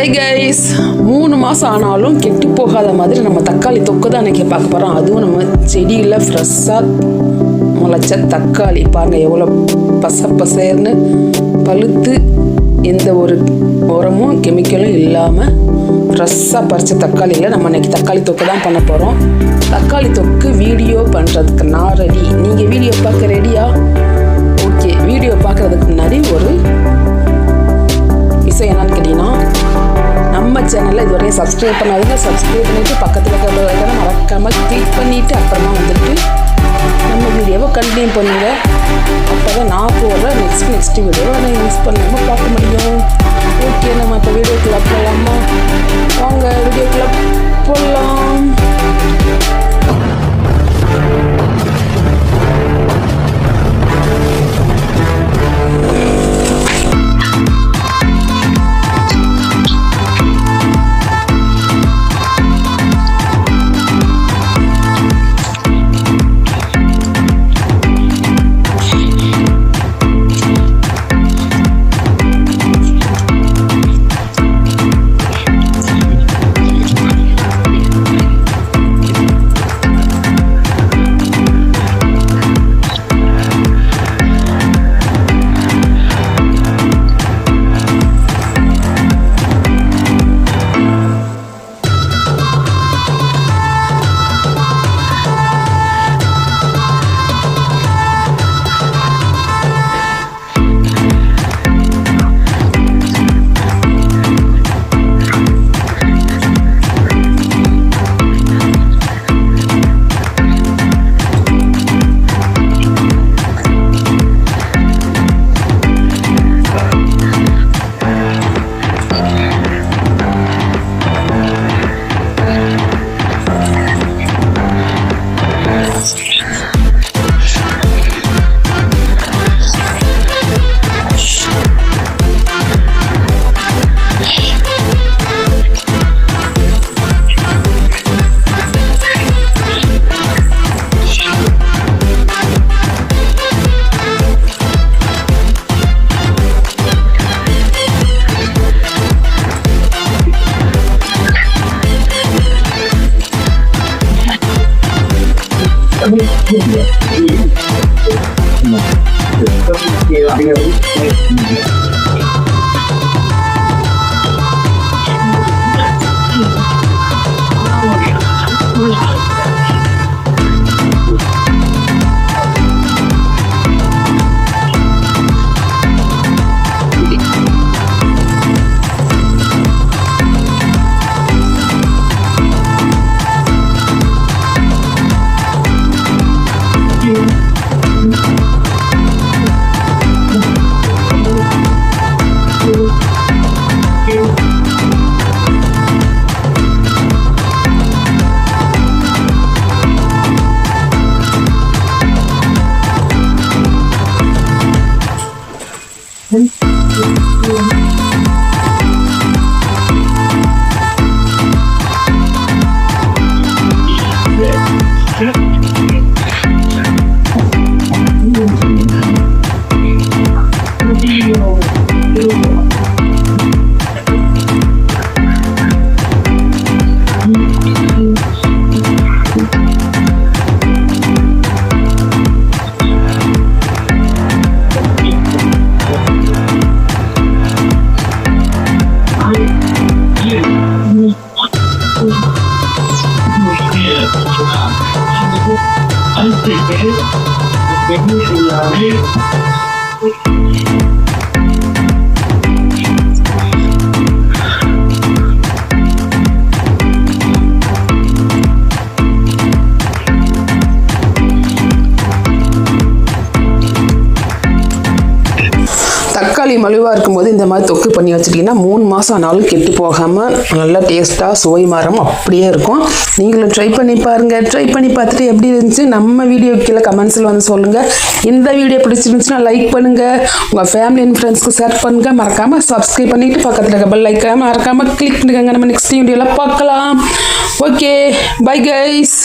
Hi guys, 3 மாதம் ஆனாலும் கெட்டு போகாத மாதிரி நம்ம தக்காளி தொக்கு தான் அன்றைக்கி பார்க்க போகிறோம். அதுவும் நம்ம செடியில் ஃப்ரெஷ்ஷாக முளைச்ச தக்காளி பாருங்கள், எவ்வளோ பசேர்னு பழுத்து எந்த ஒரு உரமும் கெமிக்கலும் இல்லாமல் ஃப்ரெஷ்ஷாக பறித்த தக்காளியில் நம்ம அன்றைக்கி தக்காளி தொக்கு தான் பண்ண போகிறோம். தக்காளி தொக்கு வீடியோ பண்ணுறதுக்கு நான் ரெடி. நீங்கள் வீடியோ பார்க்க ரெடியா? ஓகே, வீடியோ பார்க்குறதுக்கு முன்னாடி ஒரு விஷயம் என்னன்னு கேட்டிங்கன்னா, நம்ம சேனலில் இதுவரையும் சப்ஸ்கிரைப் பண்ணாதீங்க. சப்ஸ்கிரைப் பண்ணிவிட்டு பக்கத்தில் இருக்கிற மறக்காமல் கிளிக் பண்ணிவிட்டு அப்புறமா வந்துட்டு நம்ம வீடியோவை கண்டினியூ பண்ணுங்கள். அப்போ தான் நான் போடுற நெக்ஸ்ட் வீடியோவை நான் யூஸ் பண்ணாமல் பார்க்க முடியும். ஓகே, நம்ம இப்போ வீடியோக்குள்ளே போகலாமா? வாங்க வீடியோக்குள்ளே போகலாம். தக்காளி மலிவாக இருக்கும்போது இந்த மாதிரி தொக்கு பண்ணி வச்சுட்டிங்கன்னா 3 மாதம் ஆனாலும் கெட்டு போகாமல் நல்லா டேஸ்ட்டாக சுவை மாறாமல் அப்படியே இருக்கும். நீங்களும் ட்ரை பண்ணி பாருங்கள். ட்ரை பண்ணி பார்த்துட்டு எப்படி இருந்துச்சு நம்ம வீடியோ கீழே கமெண்ட்ஸில் வந்து சொல்லுங்கள். இந்த வீடியோ பிடிச்சிருந்துச்சுன்னா லைக் பண்ணுங்கள், உங்கள் ஃபேமிலி அண்ட் ஃப்ரெண்ட்ஸ்க்கு ஷேர் பண்ணுங்கள். மறக்காமல் சப்ஸ்கிரைப் பண்ணிவிட்டு பக்கத்தில் இருக்க பெல் ஐக்கானை மறக்காமல் கிளிக் பண்ணுங்க. நம்ம நெக்ஸ்ட் வீடியோவில் பார்க்கலாம். Okay, bye guys.